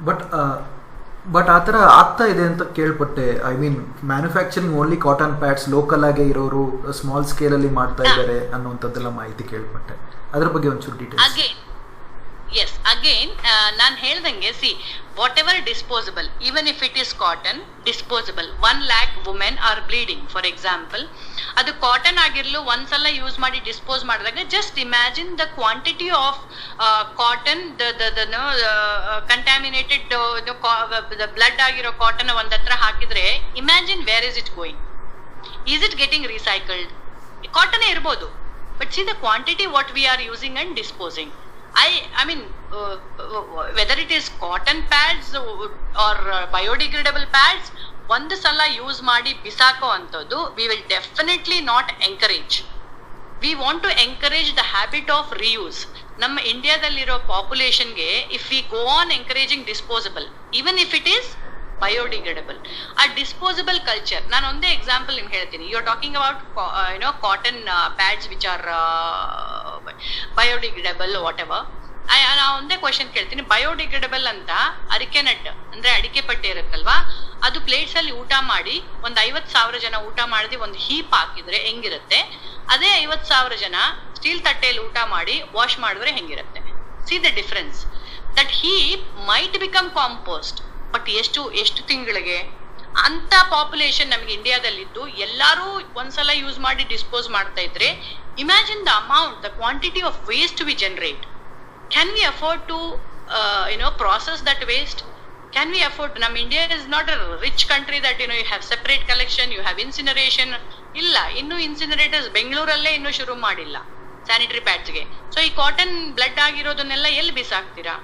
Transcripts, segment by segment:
But ಆ ಥರ ಆಗ್ತಾ ಇದೆ ಅಂತ ಕೇಳ್ಪಟ್ಟೆ. I mean manufacturing only cotton pads local ಆಗೇ ಇರೋರು ಸ್ಮಾಲ್ ಸ್ಕೇಲಲ್ಲಿ ಮಾಡ್ತಾ ಇದ್ದಾರೆ ಅನ್ನುವಂಥದ್ದೆಲ್ಲ ಮಾಹಿತಿ ಕೇಳ್ಪಟ್ಟೆ. ಅದ್ರ ಬಗ್ಗೆ ಒಂಚೂರು ಡೀಟೇಲ್ಸ್. Yes, again, ನಾನು ಹೇಳ್ದಂಗೆ whatever disposable, even if it is cotton, disposable. 1 lakh women are bleeding, for example. ಅದು ಕಾಟನ್ ಆಗಿರ್ಲು ಒಂದ್ಸಲ ಯೂಸ್ ಮಾಡಿ ಡಿಸ್ಪೋಸ್ ಮಾಡಿದಾಗ just imagine the quantity of cotton, contaminated blood ಆಗಿರೋ ಕಾಟನ್ ಒಂದ್ ಹತ್ರ ಹಾಕಿದ್ರೆ imagine where is it going? Is it getting recycled? Cotton ಇರ್ಬೋದು, but see the quantity what we are using and disposing. I mean, whether it is cotton pads or biodegradable pads, ಒಂದು ಸಲ use ಮಾಡಿ ಬಿಸಾಕೋ ಅಂತದ್ದು we will definitely not encourage. We want to encourage the habit of reuse. ನಮ್ಮ ಇಂಡಿಯಾದಲ್ಲಿರೋ ಪಾಪ್ಯುಲೇಷನ್ಗೆ if we go on encouraging disposable, even if it is biodegradable, a disposable culture. ನಾನು ಒಂದೇ example ನಿಮ್ಗೆ ಹೇಳ್ತೀನಿ. You are talking about cotton pads which are biodegradable whatever. ನಾ ಒಂದೇ question ಕೇಳ್ತೀನಿ. Biodegradable ಅಂತ ಅಡಿಕೆ ನಟ್ ಅಂದ್ರೆ ಅಡಿಕೆ ಪಟ್ಟೆ ಇರುತ್ತಲ್ವಾ, ಅದು ಪ್ಲೇಟ್ಸ್ ಅಲ್ಲಿ ಊಟ ಮಾಡಿ 50,000 ಜನ ಊಟ ಮಾಡಿದ್ರೆ ಒಂದು ಹೀಪ್ ಹಾಕಿದ್ರೆ ಹೆಂಗಿರುತ್ತೆ? ಅದೇ 50,000 ಜನ ಸ್ಟೀಲ್ ತಟ್ಟೆಯಲ್ಲಿ ಊಟ ಮಾಡಿ ವಾಶ್ ಮಾಡಿದ್ರೆ ಹೆಂಗಿರುತ್ತೆ? See the difference. That heap might become compost, but ಎಷ್ಟು ತಿಂಗಳಿಗೆ? ಅಂತ ಪಾಪ್ಯುಲೇಷನ್ ನಮ್ಗೆ ಇಂಡಿಯಾದಲ್ಲಿದ್ದು ಎಲ್ಲಾರು ಒಂದ್ಸಲ ಯೂಸ್ ಮಾಡಿ ಡಿಸ್ಪೋಸ್ ಮಾಡ್ತಾ ಇದ್ರೆ imagine the amount, the quantity of waste we generate. Can we afford to process that waste? Can we afford? Nam India is not a rich country that you have separate collection, you have incineration. Illa, innu incinerators Bengaluralle innu shuru madilla sanitary pads ge. So ee cotton blood agirodunella elli bisaktira?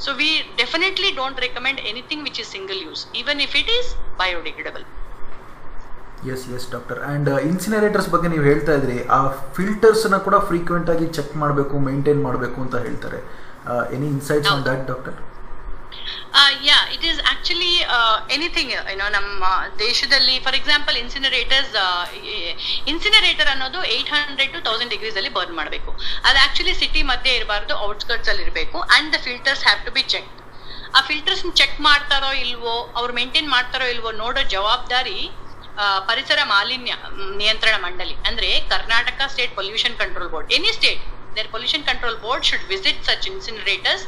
So we definitely don't recommend anything which is single use, even if it is biodegradable. Yes doctor. And incinerators ಬಗ್ಗೆ ನೀವು ಹೇಳ್ತಾ ಇದ್ರಿ, ಆ ಫಿಲ್ಟರ್ಸ್ನ ಕೂಡ frequent ಆಗಿ check ಮಾಡಬೇಕು, maintain ಮಾಡಬೇಕು ಅಂತ ಹೇಳ್ತಾರೆ. Any insights on that doctor? It is actually anything, ನಮ್ಮ ದೇಶದಲ್ಲಿ ಫಾರ್ ಎಕ್ಸಾಂಪಲ್ ಇನ್ಸಿನರೇಟರ್ ಅನ್ನೋದು 800 to 1000 ಡಿಗ್ರೀಸ್ ಅಲ್ಲಿ ಬರ್ನ್ ಮಾಡಬೇಕು. ಅದು ಆಕ್ಚುಲಿ ಸಿಟಿ ಮಧ್ಯೆ ಇರಬಾರ್ದು, ಔಟ್ಸ್ಕರ್ಟ್ಸ್ ಅಲ್ಲಿ ಇರಬೇಕು. And the filters have to be checked. ಆ ಫಿಲ್ಟರ್ಸ್ ಚೆಕ್ ಮಾಡ್ತಾರೋ ಇಲ್ವೋ, ಅವ್ರು ಮೇಂಟೈನ್ ಮಾಡ್ತಾರೋ ಇಲ್ವೋ ನೋಡೋ ಜವಾಬ್ದಾರಿ ಪರಿಸರ ಮಾಲಿನ್ಯ ನಿಯಂತ್ರಣ ಮಂಡಳಿ, ಅಂದ್ರೆ Karnataka state pollution control board. Any state, their pollution control board should visit such incinerators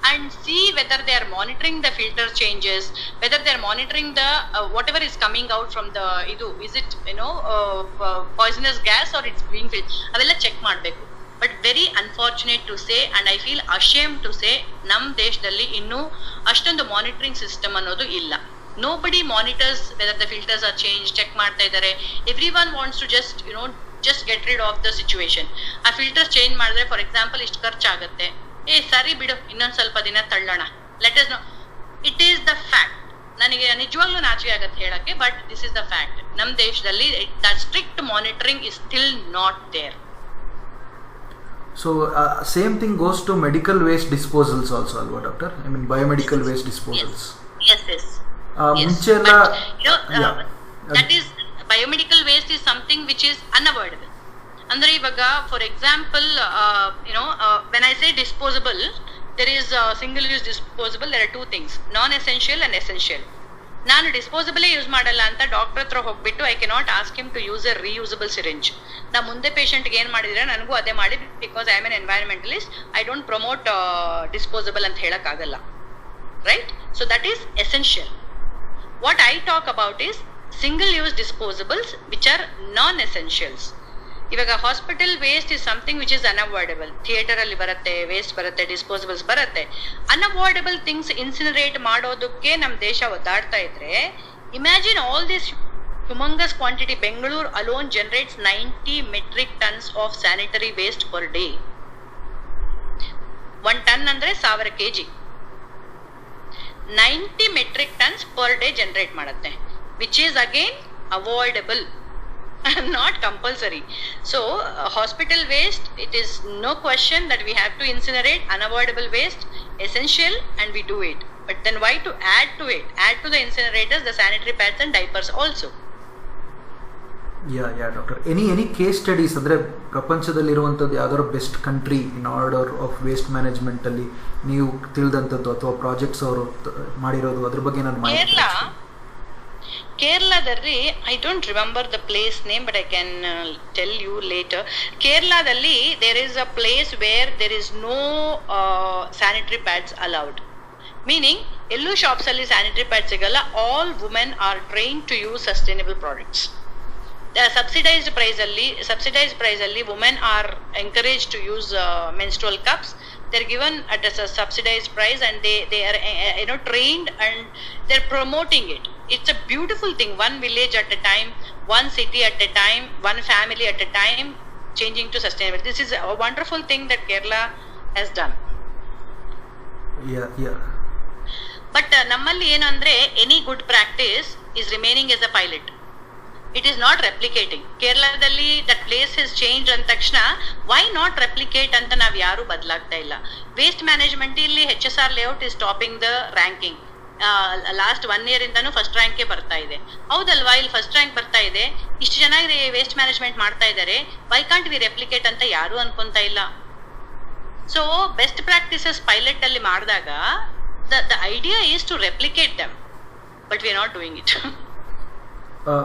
and see whether they are monitoring the filter changes, whether they are monitoring the whatever is coming out from the is it poisonous gas or it's being filled, avella check ಮಾಡಬೇಕು. But very unfortunate to say, and I feel ashamed to say, ನಮ್ಮ ದೇಶದಲ್ಲಿ ಇನ್ನೂ ಅಷ್ಟೊಂದು monitoring system ಅನ್ನೋದು ಇಲ್ಲ. Nobody monitors whether the filters are changed, check ಮಾಡ್ತಾ ಇದ್ದಾರೆ. Everyone wants to just get rid of the situation. ಆ ಫಿಲ್ಟರ್ಸ್ ಚೇಂಜ್ ಮಾಡಿದ್ರೆ ಫಾರ್ ಎಕ್ಸಾಂಪಲ್ ಇಷ್ಟು ಖರ್ಚಾಗುತ್ತೆ, ಸರಿ ಬಿಡು ಇನ್ನೊಂದ್ ಸ್ವಲ್ಪ ದಿನ ತಳ್ಳೋಣ, let us know. It is the fact. ನನಗೆ ನಿಜವಾಗ್ಲೂ ನಾಚಿಕೆ ಆಗತ್ತೆ ಹೇಳಕ್ಕೆ, but this is the fact. ನಮ್ಮ ದೇಶದಲ್ಲಿ that strict monitoring is still not there. So same thing goes to medical waste disposals also alwa doctor? I mean biomedical waste disposals. Yes. ಮುಂಚೆ ಎಲ್ಲ that is biomedical waste is something which is unavoidable. ಅಂದ್ರೆ ಇವಾಗ for example when I say disposable, there is single use disposable. There are two things, non essential and essential. ನಾನು ಡಿಸ್ಪೋಸಬಲೇ use ಮಾಡಲ್ಲ ಅಂತ doctor ಹತ್ರ ಹೋಗ್ಬಿಟ್ಟು I cannot ask him to use a reusable syringe. ನಾ ಮುಂದೆ ಪೇಷಂಟ್ಗೆ ಏನ್ ಮಾಡಿದ್ರೆ ನನಗೂ ಅದೇ ಮಾಡಿ, because I am an environmentalist. I don't promote disposable ಅಂತ ಹೇಳಕ್ ಆಗಲ್ಲ, right? So that is essential. What I talk about is single use disposables which are non essentials. ಇವಾಗ hospital waste is something which is unavoidable. Theatre ಅಲ್ಲಿ ಬರುತ್ತೆ waste, ಬರುತ್ತೆ ಡಿಸ್ಪೋಸಬಲ್ಸ್ ಬರುತ್ತೆ. Unavoidable things ಇನ್ಸಿನರೇಟ್ ಮಾಡೋದಕ್ಕೆ ನಮ್ ದೇಶ ಒದ್ದಾಡ್ತಾ ಇದ್ರೆ, imagine all this humongous quantity. Bengaluru alone generates 90 metric tons of sanitary waste per day. 1 ton ಅಂದ್ರೆ 1000 kg. 90 metric tons per day generate ಮಾಡುತ್ತೆ, which is again avoidable and not compulsory. So hospital waste, it is no question that we have to incinerate. Unavoidable waste, essential, and we do it. But then why to add to it? Add to the incinerators the sanitary pads and diapers also. Yeah doctor, any case studies ಅಂದರೆ ಪ್ರಪಂಚದಲ್ಲಿರುವಂಥದ್ದು ಯಾವ್ದಾದ್ರು best country in order of waste ಮ್ಯಾನೇಜ್ಮೆಂಟಲ್ಲಿ ನೀವು ತಿಳಿದಂಥದ್ದು ಅಥವಾ projects ಅವರು ಮಾಡಿರೋದು ಅದ್ರ ಬಗ್ಗೆ ನಾನು ಮಾಹಿತಿ. ಕೇರಳದಲ್ಲಿ I don't remember the place name but I can tell you later. ಕೇರಳದಲ್ಲಿ there is a place where there is no sanitary pads allowed. Meaning ಎಲ್ಲೂ ಶಾಪ್ಸ್ ಅಲ್ಲಿ ಸ್ಯಾನಿಟರಿ ಪ್ಯಾಡ್ ಸಿಗಲ್ಲ. All women are train to use sustainable products. Subsidised price ಅಲ್ಲಿ women are encourage to use menstrual cups. They're given at a subsidized price and they are trained and they're promoting it. It's a beautiful thing. One village at a time, one city at a time, one family at a time, changing to sustainable. This is a wonderful thing that Kerala has done. Yeah. But nammalli ಏನು ಅಂದ್ರೆ any good practice is remaining as a pilot. It is not replicating. ಕೇರಳದಲ್ಲಿ that place has changed ಅಂದ ತಕ್ಷಣ why not replicate ಅಂತ ನಾವ್ ಯಾರು ಬದಲಾಗ್ತಾ ಇಲ್ಲ. ವೇಸ್ಟ್ ಮ್ಯಾನೇಜ್ಮೆಂಟ್ ಇಲ್ಲಿ HSR layout is topping the ranking. Last 1 year ಇಂದಾನು ಫಸ್ಟ್ ರ್ಯಾಂಕ್ ಬರ್ತಾ ಇದೆ. ಹೌದಲ್ವಾ? ಇಲ್ಲಿ ಫಸ್ಟ್ ರ್ಯಾಂಕ್ ಬರ್ತಾ ಇದೆ, ಇಷ್ಟು ಜನ ವೇಸ್ಟ್ ಮ್ಯಾನೇಜ್ಮೆಂಟ್ ಮಾಡ್ತಾ ಇದ್ದಾರೆ, ವೈ ಕಾಂಟ್ ವಿ ರೆಪ್ಲಿಕೇಟ್ ಅಂತ ಯಾರು ಅನ್ಕೊಂತಾ ಇಲ್ಲ. ಸೊ ಬೆಸ್ಟ್ ಪ್ರಾಕ್ಟೀಸಸ್ ಪೈಲಟ್ ಅಲ್ಲಿ ಮಾಡಿದಾಗ the idea is to replicate them, but we are not doing it.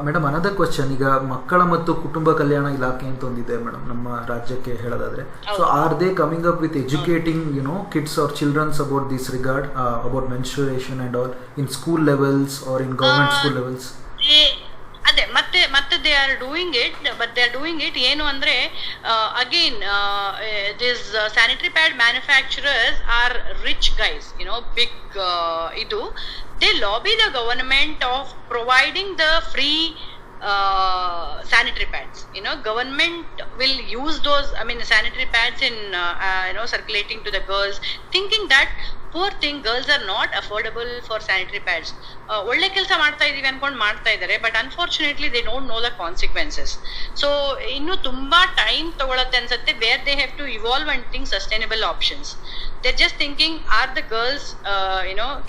Madam, another question. ಈಗ ಮಕ್ಕಳ ಮತ್ತು ಕುಟುಂಬ ಕಲ್ಯಾಣ ಇಲಾಖೆ ಅಂತ ಒಂದಿದೆ ಮೇಡಮ್ ನಮ್ಮ ರಾಜ್ಯಕ್ಕೆ ಹೇಳೋದಾದ್ರೆ. So are they coming up with educating kids or childrens about this regard, about menstruation and all in school levels or in government school levels? ಅದೇ ಮತ್ತೆ they are doing it, but they are doing it ಏನು ಅಂದ್ರೆ again this sanitary pad manufacturers are rich guys, big ಇದು. They lobby the government of providing the free sanitary pads. Government will use those, sanitary pads in circulating to the girls, thinking that poor thing, girls are not affordable for sanitary pads. ಒಳ್ಳೆ ಕೆಲಸ ಮಾಡ್ತಾ ಇದೀವಿ ಅನ್ಕೊಂಡು ಮಾಡ್ತಾ ಇದ್ದಾರೆ, but unfortunately they don't know the consequences. So ಇನ್ನು ತುಂಬಾ time ತಗೊಳತ್ತೆ ಅನ್ಸುತ್ತೆ, where they have to evolve and think sustainable options. They're just thinking, are the girls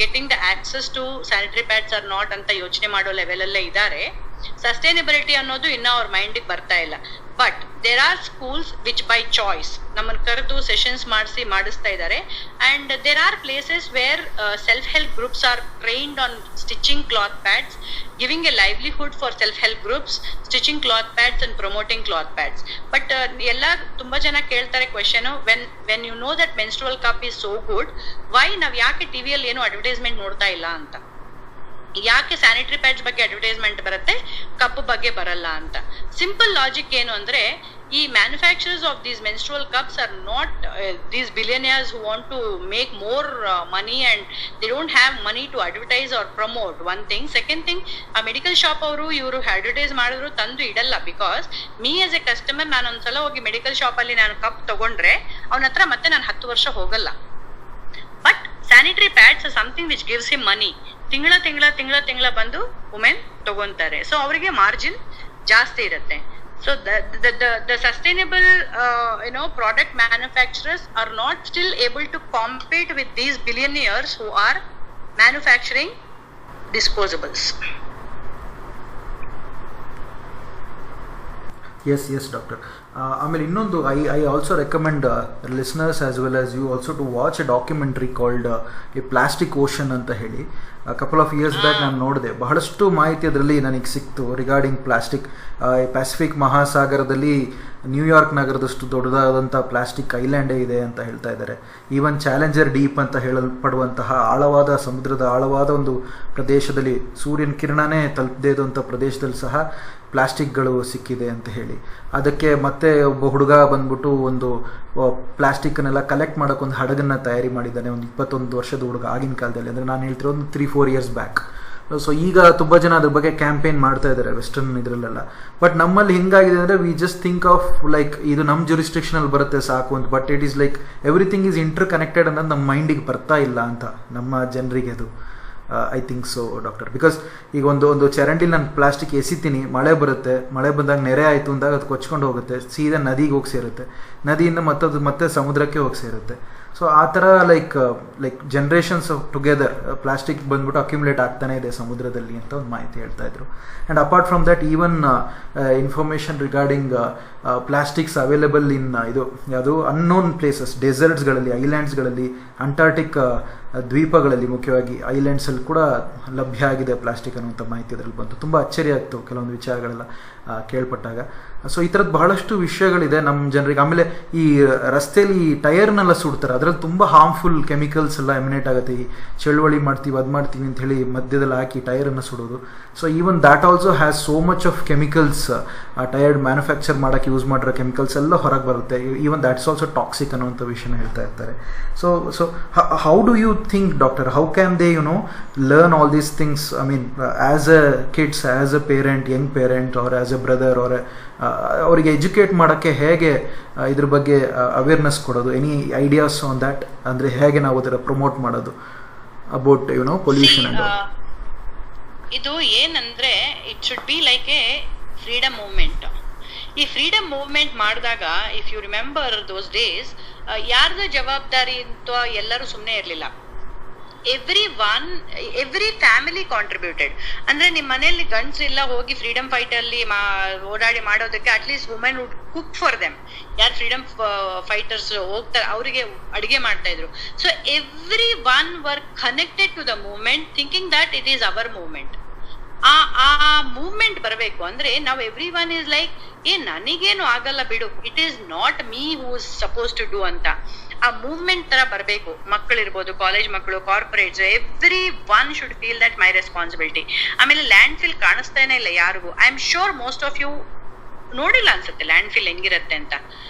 getting the access to sanitary pads or not ಅಂತ ಯೋಚನೆ ಮಾಡೋ level ಅಲ್ಲೇ ಇದ್ದಾರೆ. Sustainability ಅನ್ನೋದು ಇನ್ನ ಅವ್ರ ಮೈಂಡಿಗೆ ಬರ್ತಾ ಇಲ್ಲ. But there are schools which by choice ನಮ್ಮನ್ನು ಕರೆದು ಸೆಷನ್ಸ್ ಮಾಡಿಸ್ತಾ ಇದ್ದಾರೆ. And there are places where self help groups are trained on stitching cloth pads, giving a livelihood for self-help groups, stitching cloth pads and promoting cloth pads. But ಎಲ್ಲ ತುಂಬಾ ಜನ ಕೇಳ್ತಾರೆ question, when you know that menstrual cup is so good, why ನಾವ್ ಯಾಕೆ ಟಿವಿಯಲ್ಲಿ ಏನು advertisement ನೋಡ್ತಾ ಇಲ್ಲ ಅಂತ? ಯಾಕೆ ಸ್ಯಾನಿಟರಿ ಪ್ಯಾಡ್ಸ್ ಬಗ್ಗೆ ಅಡ್ವರ್ಟೈಸ್ಮೆಂಟ್ ಬರುತ್ತೆ, ಕಪ್ ಬಗ್ಗೆ ಬರಲ್ಲ ಅಂತ? ಸಿಂಪಲ್ ಲಾಜಿಕ್ ಏನು ಅಂದ್ರೆ, ಈ manufacturers of these menstrual cups are not these billionaires who want to make more money and they don't have money to advertise or promote. One thing. Second thing, ಆ medical shop ಅವರು ಇವರು advertise ಮಾಡಿದ್ರು ತಂದು ಇಡಲ್ಲ. Because me as a customer, ನಾನು ಒಂದ್ಸಲ ಹೋಗಿ medical shop ಅಲ್ಲಿ ನಾನು ಕಪ್ ತಗೊಂಡ್ರೆ ಅವನ ಹತ್ರ ಮತ್ತೆ ನಾನು 10 ವರ್ಷ ಹೋಗಲ್ಲ. But sanitary pads something which gives him money. ತಿಂಗಳ ಬಂದು ವುಮೆನ್ ತಗೊಂತಾರೆ. ಸೊ ಅವರಿಗೆ ಮಾರ್ಜಿನ್ ಜಾಸ್ತಿ ಇರುತ್ತೆ. So the sustainable product manufacturers are not still able to compete with these billionaires who are manufacturing disposables. Yes, doctor. ಆಮೇಲೆ ಇನ್ನೊಂದು, I also recommend listeners as well as you also to watch a documentary called a plastic ocean ಅಂತ ಹೇಳಿ. Couple of years back ನಾನು ನೋಡಿದೆ. ಬಹಳಷ್ಟು ಮಾಹಿತಿ ಅದರಲ್ಲಿ ನನಗೆ ಸಿಕ್ತು ರಿಗಾರ್ಡಿಂಗ್ ಪ್ಲಾಸ್ಟಿಕ್. ಪ್ಯಾಸಿಫಿಕ್ ಮಹಾಸಾಗರದಲ್ಲಿ ನ್ಯೂಯಾರ್ಕ್ ನಗರದಷ್ಟು ದೊಡ್ಡದಾದಂಥ ಪ್ಲಾಸ್ಟಿಕ್ ಐಲ್ಯಾಂಡೇ ಇದೆ ಅಂತ ಹೇಳ್ತಾ ಇದ್ದಾರೆ. ಈವನ್ ಚಾಲೆಂಜರ್ ಡೀಪ್ ಅಂತ ಹೇಳಲ್ಪಡುವಂತಹ ಸಮುದ್ರದ ಆಳವಾದ ಒಂದು ಪ್ರದೇಶದಲ್ಲಿ, ಸೂರ್ಯನ ಕಿರಣನೇ ತಲುಪದೇ ಇದ್ದಂಥ ಪ್ರದೇಶದಲ್ಲಿ ಸಹ ಪ್ಲಾಸ್ಟಿಕ್ಗಳು ಸಿಕ್ಕಿದೆ ಅಂತ ಹೇಳಿ. ಅದಕ್ಕೆ ಮತ್ತೆ ಒಬ್ಬ ಹುಡುಗ ಬಂದ್ಬಿಟ್ಟು ಒಂದು ಪ್ಲಾಸ್ಟಿಕ್ನೆಲ್ಲ ಕಲೆಕ್ಟ್ ಮಾಡೋಕೆ ಒಂದು ಹಡಗನ್ನು ತಯಾರಿ ಮಾಡಿದ್ದಾನೆ. ಒಂದು 21 ವರ್ಷದ ಹುಡುಗ ಆಗಿನ ಕಾಲದಲ್ಲಿ, ಅಂದರೆ ನಾನು ಹೇಳ್ತಿರೋ ಒಂದು 3-4 years ಬ್ಯಾಕ್. ಸೊ ಈಗ ತುಂಬ ಜನ ಅದ್ರ ಬಗ್ಗೆ ಕ್ಯಾಂಪೇನ್ ಮಾಡ್ತಾ ಇದ್ದಾರೆ ವೆಸ್ಟರ್ನ್ ಇದರಲ್ಲೆಲ್ಲ. ಬಟ್ ನಮ್ಮಲ್ಲಿ ಹಿಂಗಾಗಿದೆ ಅಂದರೆ we just think of like ಇದು ನಮ್ಮ ಜುರಿಸ್ಟ್ರಿಕ್ಷನಲ್ಲಿ ಬರುತ್ತೆ ಸಾಕು ಅಂತ. But it is like everything is inter connected ಅನ್ನೋದು ನಮ್ಮ ಮೈಂಡಿಗೆ ಬರ್ತಾ ಇಲ್ಲ ಅಂತ ನಮ್ಮ ಜನರಿಗೆ. ಅದು I think so doctor. Because ಈಗ ಒಂದು ಚರಂಡಿಲಿ ನಾನು ಪ್ಲಾಸ್ಟಿಕ್ ಎಸಿತೀನಿ, ಮಳೆ ಬರುತ್ತೆ, ಮಳೆ ಬಂದಾಗ ನೆರೆ ಆಯಿತು ಅಂದಾಗ ಅದು ಕೊಚ್ಕೊಂಡು ಹೋಗುತ್ತೆ, ಸೀದಾ ನದಿಗೆ ಹೋಗಿ ಸೇರುತ್ತೆ, ನದಿಯಿಂದ ಮತ್ತೆ ಸಮುದ್ರಕ್ಕೆ ಹೋಗಿ ಸೇರುತ್ತೆ. ಸೊ ಆ ಥರ ಲೈಕ್ ಜನ್ರೇಷನ್ಸ್ ಟುಗೆದರ್ ಪ್ಲಾಸ್ಟಿಕ್ ಬಂದ್ಬಿಟ್ಟು ಅಕ್ಯುಮುಲೇಟ್ ಆಗ್ತಾನೆ ಇದೆ ಸಮುದ್ರದಲ್ಲಿ ಅಂತ ಒಂದು ಮಾಹಿತಿ ಹೇಳ್ತಾ ಇದ್ರು. And apart from that even information regarding plastics available in ಇದು ಯಾವುದು ಅನ್ನೋನ್ ಪ್ಲೇಸಸ್, ಡೆಸರ್ಟ್ಸ್ಗಳಲ್ಲಿ, ಐಲ್ಯಾಂಡ್ಸ್ಗಳಲ್ಲಿ, ಅಂಟಾರ್ಟಿಕ್ ದ್ವೀಪಗಳಲ್ಲಿ ಮುಖ್ಯವಾಗಿ ಐಲ್ಯಾಂಡ್ಸಲ್ಲಿ ಕೂಡ ಲಭ್ಯ ಆಗಿದೆ ಪ್ಲಾಸ್ಟಿಕ್ ಅನ್ನುವಂಥ ಮಾಹಿತಿ ಅದರಲ್ಲಿ ಬಂತು. ತುಂಬ ಅಚ್ಚರಿ ಆಗ್ತು ಕೆಲವೊಂದು ವಿಚಾರಗಳೆಲ್ಲ ಕೇಳ್ಪಟ್ಟಾಗ. ಸೊ ಈ ಥರದ್ದು ಬಹಳಷ್ಟು ವಿಷಯಗಳಿದೆ ನಮ್ಮ ಜನರಿಗೆ. ಆಮೇಲೆ ಈ ರಸ್ತೆಯಲ್ಲಿ ಈ ಟೈರ್ನೆಲ್ಲ ಸುಡ್ತಾರೆ, ಅದರಲ್ಲಿ ತುಂಬ ಹಾರ್ಮ್ಫುಲ್ ಕೆಮಿಕಲ್ಸ್ ಎಲ್ಲ ಎಮಿನೇಟ್ ಆಗುತ್ತೆ. ಈ ಚಳುವಳಿ ಮಾಡ್ತೀವಿ ಅದು ಮಾಡ್ತೀವಿ ಅಂತ ಹೇಳಿ ಮಧ್ಯದಲ್ಲಿ ಹಾಕಿ ಟೈರನ್ನು ಸುಡೋದು. So even that also has so much of chemicals. ಆ ಟೈರ್ ಮ್ಯಾನುಫ್ಯಾಕ್ಚರ್ ಮಾಡೋಕ್ಕೆ ಯೂಸ್ ಮಾಡಿರೋ ಕೆಮಿಕಲ್ಸ್ ಎಲ್ಲ ಹೊರಗೆ ಬರುತ್ತೆ. ಈವನ್ ದ್ಯಾಟ್ಸ್ ಆಲ್ಸೋ ಟಾಕ್ಸಿಕ್ ಅನ್ನುವಂಥ ವಿಷಯನ ಹೇಳ್ತಾ ಇರ್ತಾರೆ. So how do you think, doctor, how can they learn all these things? I mean, as a kids, as a parent, young parent, or as a brother, or ಅವರಿಗೆ educate ಮಾಡೋಕ್ಕೆ ಹೇಗೆ ಇದ್ರ ಬಗ್ಗೆ awareness ಕೊಡೋದು? Any ideas on that? ಅಂದರೆ ಹೇಗೆ ನಾವು ಅದರ ಪ್ರಮೋಟ್ ಮಾಡೋದು ಅಬೌಟ್ ಪೊಲ್ಯೂಷನ್? ಇದು ಏನಂದ್ರೆ it should be like a freedom movement. ಈ ಫ್ರೀಡಮ್ ಮೂವ್ಮೆಂಟ್ ಮಾಡಿದಾಗ if you remember those days, ಯಾರ್ದು ಜವಾಬ್ದಾರಿ ಅಂತ ಎಲ್ಲರೂ ಸುಮ್ಮನೆ ಇರಲಿಲ್ಲ. Every family contributed. ಅಂದ್ರೆ ನಿಮ್ ಮನೆಯಲ್ಲಿ ಗಂಡ್ಸ್ರಿಲ್ಲ ಹೋಗಿ ಫ್ರೀಡಮ್ ಫೈಟ್ ಅಲ್ಲಿ ಓಡಾಡಿ ಮಾಡೋದಕ್ಕೆ at least women would cook for them. ಯಾರು ಫ್ರೀಡಮ್ ಫೈಟರ್ಸ್ ಹೋಗ್ತಾರೆ ಅವರಿಗೆ ಅಡಿಗೆ ಮಾಡ್ತಾ ಇದ್ರು. So every one were connected to the movement, thinking that it is our movement. ಆ ಮೂವ್ಮೆಂಟ್ ಬರಬೇಕು ಅಂದ್ರೆ ನಾವು ಎವ್ರಿ ಒನ್ ಇಸ್ ಲೈಕ್, ನನಗೇನು ಆಗಲ್ಲ ಬಿಡು, it is not me who is suppose to do ಅಂತ ಆ ಮೂವ್ಮೆಂಟ್ ತರ ಬರಬೇಕು. ಮಕ್ಕಳಿರ್ಬೋದು, ಕಾಲೇಜ್ ಮಕ್ಕಳು, corporates, every one should feel that my responsibility. ಆಮೇಲೆ ಲ್ಯಾಂಡ್ ಫಿಲ್ ಕಾಣಿಸ್ತಾನೆ ಇಲ್ಲ ಯಾರಿಗೂ. I am sure most of you ನೋಡಿಲ್ಲ ಅನ್ಸುತ್ತೆ ಲ್ಯಾಂಡ್ ಫಿಲ್ ಹೆಂಗಿರತ್ತೆ ಅಂತ.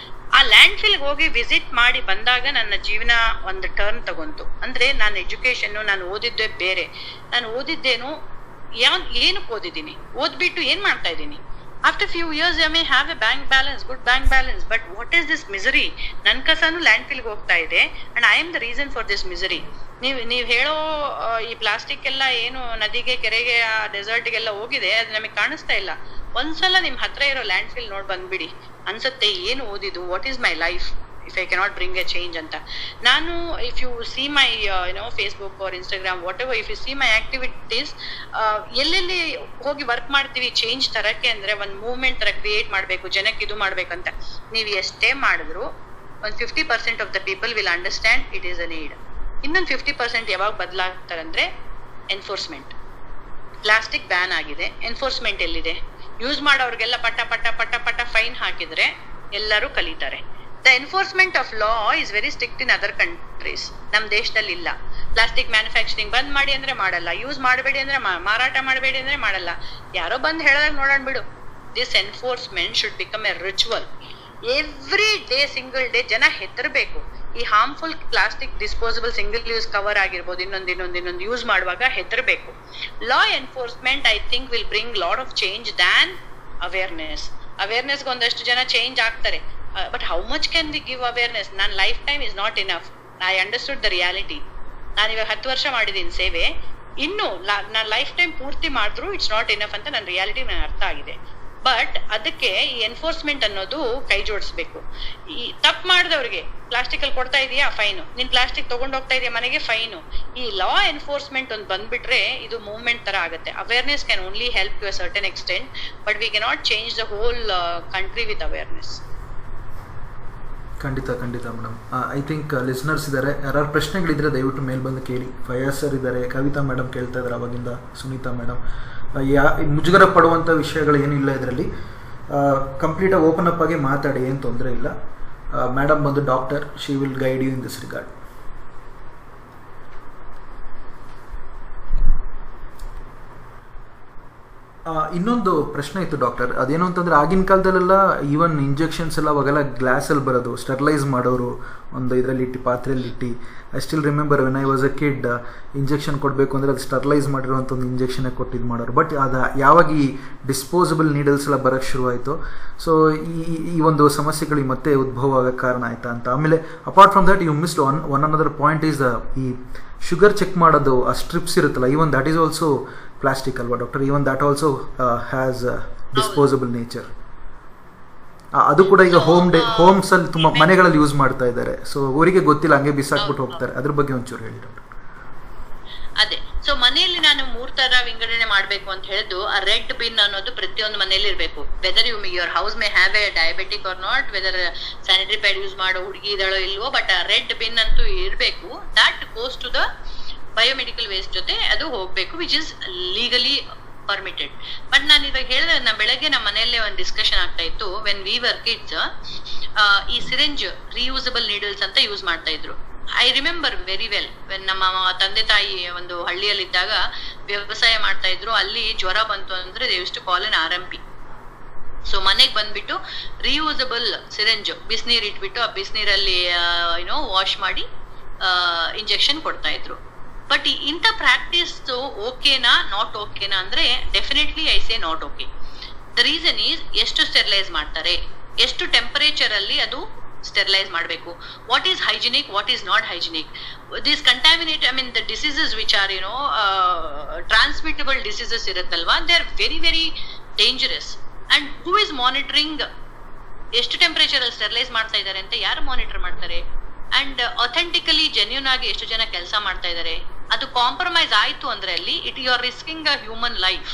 ಆ ಲ್ಯಾಂಡ್ ಫಿಲ್ ಹೋಗಿ ವಿಸಿಟ್ ಮಾಡಿ ಬಂದಾಗ ನನ್ನ ಜೀವನ ಒಂದು ಟರ್ನ್ ತಗೊಂತು. ಅಂದ್ರೆ ನಾನು ಎಜುಕೇಶನ್, ನಾನು ಓದಿದ್ದೇ ಬೇರೆ. ನಾನು ಓದಿದ್ದೇನು ಏನಕ್ಕೆ ಓದಿದ್ದೀನಿ, ಓದ್ಬಿಟ್ಟು ಏನ್ ಮಾಡ್ತಾ ಇದ್ದೀನಿ. After few years I may have a bank balance, good bank balance, but what is this misery? ನನ್ನ ಕಸನು ಲ್ಯಾಂಡ್ ಫಿಲ್ಗೆ ಹೋಗ್ತಾ ಇದೆ and I am the reason for this misery. ನೀವು ಹೇಳೋ ಈ ಪ್ಲಾಸ್ಟಿಕ್ ಎಲ್ಲ ಏನು ನದಿಗೆ, ಕೆರೆಗೆ, ಡೆಸರ್ಟ್ಗೆಲ್ಲ ಹೋಗಿದೆ, ಅದು ನಮಗೆ ಕಾಣಿಸ್ತಾ ಇಲ್ಲ. ಒಂದ್ಸಲ ನಿಮ್ ಹತ್ರ ಇರೋ ಲ್ಯಾಂಡ್ ಫಿಲ್ ನೋಡ್ ಬಂದ್ಬಿಡಿ, ಅನ್ಸತ್ತೆ ಏನು ಓದಿದ್ದು, what is my life if I cannot bring a change ಅಂತ. ನಾನು if you see my Facebook or Instagram, whatever, if you see my activities, ಎಲ್ಲೆಲ್ಲಿ ಹೋಗಿ ವರ್ಕ್ ಮಾಡ್ತೀವಿ ಚೇಂಜ್ ತರಕ್ಕೆ ಅಂದ್ರೆ ಒಂದು ಮೂವ್ಮೆಂಟ್ ತರ ಕ್ರಿಯೇಟ್ ಮಾಡ್ಬೇಕು, ಜನಕ್ಕೆ ಇದು ಮಾಡ್ಬೇಕಂತ. ನೀವು ಎಷ್ಟೇ ಮಾಡಿದ್ರು ಒಂದು 50% of the people will understand it is a need. ಇನ್ನೊಂದು 50% ಯಾವಾಗ ಬದಲಾಗ್ತಾರಂದ್ರೆ ಎನ್ಫೋರ್ಸ್ಮೆಂಟ್. ಪ್ಲಾಸ್ಟಿಕ್ ಬ್ಯಾನ್ ಆಗಿದೆ, ಎನ್ಫೋರ್ಸ್ಮೆಂಟ್ ಎಲ್ಲಿದೆ? ಯೂಸ್ ಮಾಡೋರ್ಗೆಲ್ಲ ಪಟ ಪಟ ಪಟ ಪಟ ಫೈನ್ ಹಾಕಿದ್ರೆ ಎಲ್ಲರೂ ಕಲಿತಾರೆ. The enforcement of law is very strict in other countries. ನಮ್ಮ ದೇಶದಲ್ಲಿ ಇಲ್ಲ. ಪ್ಲಾಸ್ಟಿಕ್ ಮ್ಯಾನುಫ್ಯಾಕ್ಚರಿಂಗ್ ಬಂದ್ ಮಾಡಿ ಅಂದ್ರೆ ಮಾಡಲ್ಲ, ಯೂಸ್ ಮಾಡಬೇಡಿ ಅಂದ್ರೆ ಮಾರಾಟ ಮಾಡಬೇಡಿ ಅಂದ್ರೆ ಮಾಡಲ್ಲ. ಯಾರೋ ಬಂದ್ ಹೇಳಿದಾಗ ನೋಡೋಣ ಬಿಡು. This enforcement should become a ritual. Every day, single day ಜನ ಹೆದರ್ಬೇಕು. ಈ harmful plastic disposable single use cover ಆಗಿರ್ಬೋದು, ಇನ್ನೊಂದು ಯೂಸ್ ಮಾಡುವಾಗ ಹೆದರ್ಬೇಕು. Law enforcement I think will bring lot of change than awareness. ಅವೇರ್ನೆಸ್ಗೆ ಒಂದಷ್ಟು ಜನ ಚೇಂಜ್ ಆಗ್ತಾರೆ. But how much can we give awareness? ನನ್ನ life time is not enough. I understood the reality. ನಾನು ಇವಾಗ 10 ವರ್ಷ ಮಾಡಿದ್ದೀನಿ ಸೇವೆ, ಇನ್ನು ನನ್ನ ಲೈಫ್ ಟೈಮ್ ಪೂರ್ತಿ ಮಾಡಿದ್ರು ಇಟ್ಸ್ ನಾಟ್ ಇನಫ್ ಅಂತ ನನ್ನ ರಿಯಾಲಿಟಿ ನನಗೆ ಅರ್ಥ ಆಗಿದೆ. ಬಟ್ ಅದಕ್ಕೆ ಈ ಎನ್ಫೋರ್ಸ್ಮೆಂಟ್ ಅನ್ನೋದು ಕೈ ಜೋಡಿಸ್ಬೇಕು. ಈ ತಪ್ಪು ಮಾಡಿದವ್ರಿಗೆ ಪ್ಲಾಸ್ಟಿಕ್ ಅಲ್ಲಿ ಕೊಡ್ತಾ ಇದೀಯಾ ಫೈನು, ನೀನ್ ಪ್ಲಾಸ್ಟಿಕ್ ತಗೊಂಡ್ ಹೋಗ್ತಾ ಇದೆಯಾ ಮನೆಗೆ ಫೈನು. ಈ ಲಾ ಎನ್ಫೋರ್ಸ್ಮೆಂಟ್ ಒಂದು ಬಂದ್ಬಿಟ್ರೆ ಇದು ಮೂವ್ಮೆಂಟ್ ತರ ಆಗುತ್ತೆ. Awareness can only help to a certain extent, but we cannot change the whole country with awareness. ಖಂಡಿತ ಮೇಡಮ್. ಐ ಥಿಂಕ್ ಲಿಸ್ನರ್ಸ್ ಇದ್ದಾರೆ, ಯಾರು ಪ್ರಶ್ನೆಗಳಿದ್ರೆ ದಯವಿಟ್ಟು ಮೇಲ್ ಬಂದು ಕೇಳಿ. ಫಯಾಜ್ ಸರ್ ಇದ್ದಾರೆ, ಕವಿತಾ ಮೇಡಮ್ ಕೇಳ್ತಾ ಇದ್ದಾರೆ ಅವಾಗಿಂದ, ಸುನೀತಾ ಮೇಡಮ್. ಮುಜುಗರ ಪಡುವಂಥ ವಿಷಯಗಳು ಏನಿಲ್ಲ ಇದರಲ್ಲಿ. ಕಂಪ್ಲೀಟಾಗಿ ಓಪನ್ ಅಪ್ ಆಗಿ ಮಾತಾಡಿ, ಏನು ತೊಂದರೆ ಇಲ್ಲ. ಮೇಡಮ್ ಬಂದು doctor, she will guide you in this regard. ಇನ್ನೊಂದು ಪ್ರಶ್ನೆ ಇತ್ತು ಡಾಕ್ಟರ್, ಅದೇನು ಅಂತಂದರೆ ಆಗಿನ ಕಾಲದಲ್ಲೆಲ್ಲ ಈವನ್ ಇಂಜೆಕ್ಷನ್ಸ್ ಎಲ್ಲ ಅವಾಗೆಲ್ಲ ಗ್ಲಾಸಲ್ಲಿ ಬರೋದು, ಸ್ಟೆರ್ಲೈಸ್ ಮಾಡೋರು ಒಂದು ಇದರಲ್ಲಿ ಇಟ್ಟು, ಪಾತ್ರೆಯಲ್ಲಿ ಇಟ್ಟು. I still remember when I was a kid, injection ಕೊಡಬೇಕು ಅಂದರೆ ಅದು ಸ್ಟೆರ್ಲೈಸ್ ಮಾಡಿರೋಂಥ ಒಂದು ಇಂಜೆಕ್ಷನೇ ಕೊಟ್ಟಿದ್ದು ಮಾಡೋರು. ಬಟ್ ಅದು ಯಾವಾಗ ಈ ಡಿಸ್ಪೋಸಬಲ್ ನೀಡಲ್ಸ್ ಎಲ್ಲ ಬರೋಕ್ಕೆ ಶುರುವಾಯಿತು, ಸೊ ಈ ಒಂದು ಸಮಸ್ಯೆಗಳಿಗೆ ಮತ್ತೆ ಉದ್ಭವ ಆಗೋಕ್ಕೆ ಕಾರಣ ಆಯಿತಾ ಅಂತ. ಆಮೇಲೆ apart from that you missed one another point is ಈ ಶುಗರ್ ಚೆಕ್ ಮಾಡೋದು, ಆ ಸ್ಟ್ರಿಪ್ಸ್ ಇರುತ್ತಲ್ಲ, even that is also plastic ಅಲ್ವಾ doctor? Even that also has disposable nature. ಅದು ಕೂಡ ಈಗ ಹೋಮ್ಸ್ ಅಲ್ಲಿ ತುಂಬಾ ಮನೆಗಳಲ್ಲಿ ಯೂಸ್ ಮಾಡ್ತಾ ಇದ್ದಾರೆ. ಸೊ ಅವರಿಗೆ ಗೊತ್ತಿಲ್ಲ, ಹಂಗೆ ಬಿಸಾಕ್ಬಿಟ್ಟು ಹೋಗ್ತಾರೆ. ಅದ್ರ ಬಗ್ಗೆ ಒಂಚೂರು ಹೇಳಿ ಡಾಕ್ಟರ್. ಅದೇ, ಸೊ ಮನೆಯಲ್ಲಿ ನಾನು 3 ತರ ವಿಂಗಡಣೆ ಮಾಡ್ಬೇಕು ಅಂತ ಹೇಳಿದ್ದು, ಆ ರೆಡ್ ಬಿನ್ ಅನ್ನೋದು ಪ್ರತಿಯೊಂದು ಮನೆಯಲ್ಲಿ ಇರಬೇಕು. Whether your house may have a diabetic or not, whether sanitary pad use ಮಾಡೋ ಹುಡುಗಿ ಇದಾಳೋ ಇಲ್ವೋ, ಬಟ್ ಆ ರೆಡ್ ಬಿನ್ ಅಂತೂ ಇರಬೇಕು. That goes to the biomedical waste ಜೊತೆ ಅದು ಹೋಗ್ಬೇಕು, which is legally permitted. But ನಾನು ಇವಾಗ ಹೇಳಿದ್ರೆ, ಬೆಳಗ್ಗೆ ನಮ್ಮ ಮನೆಯಲ್ಲೇ ಒಂದು ಡಿಸ್ಕಷನ್ ಆಗ್ತಾ ಇತ್ತು. ವೆನ್ ವಿ ವರ್ ಕಿಡ್ಸ್, ಈ ಸಿರಿಂಜ್ ರಿಯೂಸಬಲ್ ನೀಡಲ್ಸ್ ಅಂತ ಯೂಸ್ ಮಾಡ್ತಾ ಇದ್ರು. I remember very well, when ನಮ್ಮ ತಂದೆ ತಾಯಿ ಒಂದು ಹಳ್ಳಿಯಲ್ಲಿದ್ದಾಗ ವ್ಯವಸಾಯ ಮಾಡ್ತಾ ಇದ್ರು. ಅಲ್ಲಿ ಜ್ವರ ಬಂತು ಅಂದ್ರೆ they used to call an RMP. So ಮನೆಗೆ ಬಂದ್ಬಿಟ್ಟು ರಿಯೂಸಬಲ್ ಸಿರಿಂಜ್, ಬಿಸಿನೀರ್ ಇಟ್ಬಿಟ್ಟು ಆ ಬಿಸಿನೀರಲ್ಲಿ ವಾಶ್ ಮಾಡಿ ಇಂಜೆಕ್ಷನ್ ಕೊಡ್ತಾ ಇದ್ರು. ಬಟ್ ಇಂಥ ಪ್ರಾಕ್ಟೀಸ್ ಓಕೆನಾ ನಾಟ್ ಓಕೆನಾ ಅಂದ್ರೆ definitely I say not okay. The reason is, ಎಷ್ಟು ಸ್ಟೆರಿಲೈಸ್ ಮಾಡ್ತಾರೆ, ಎಷ್ಟು ಟೆಂಪರೇಚರ್ ಅಲ್ಲಿ ಅದು ಸ್ಟೆರಿಲೈಸ್ ಮಾಡಬೇಕು, what is hygienic, what is not hygienic. This contaminate, I mean the diseases which are transmittable diseases ಇರುತ್ತಲ್ವಾ, they are very very dangerous. And who is monitoring, ಎಷ್ಟು temperature ಅಲ್ಲಿ sterilise ಮಾಡ್ತಾ ಇದ್ದಾರೆ ಅಂತ ಯಾರು ಮಾನಿಟರ್ ಮಾಡ್ತಾರೆ? ಅಂಡ್ ಅಥೆಂಟಿಕಲಿ ಜೆನ್ಯೂನ್ ಆಗಿ ಎಷ್ಟು ಜನ ಕೆಲಸ ಮಾಡ್ತಾ ಇದ್ದಾರೆ? ಅದು ಕಾಂಪ್ರಮೈಸ್ ಆಯ್ತು ಅಂದ್ರೆ ಅಲ್ಲಿ you are risking a human life.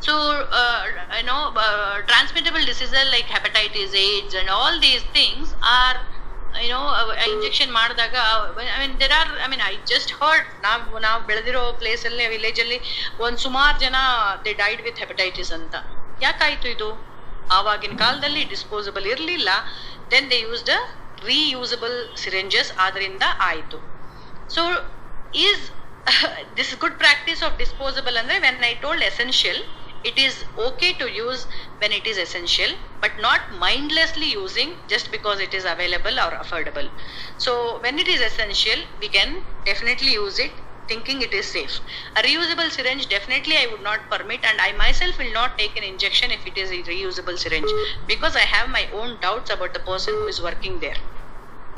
So transmittable diseases like hepatitis, AIDS and all these things are injection ಮಾಡಿದಾಗ, I just heard, ನಾವು ಬೆಳೆದಿರೋ ಪ್ಲೇಸ್ ಅಲ್ಲಿ, ವಿಲೇಜ್ ಅಲ್ಲಿ ಒಂದ್ ಸುಮಾರು ಜನ ದೇ ಡೈಡ್ ವಿತ್ ಹೆಪಟೈಟಿಸ್ ಅಂತ. ಯಾಕಾಯ್ತು ಇದು? ಆವಾಗಿನ ಕಾಲದಲ್ಲಿ ಡಿಸ್ಪೋಸಬಲ್ ಇರ್ಲಿಲ್ಲ, then they used reusable syringes, ಆದ್ರಿಂದ ಆಯ್ತು. So is this good practice of disposable ಅಂದ್ರೆ, when I told essential, it is okay to use when it is essential, but not mindlessly using just because it is available or affordable. So when it is essential, we can definitely use it thinking it is safe. A reusable syringe, definitely I would not permit, and I myself will not take an injection if it is a reusable syringe, because I have my own doubts about the person who is working there.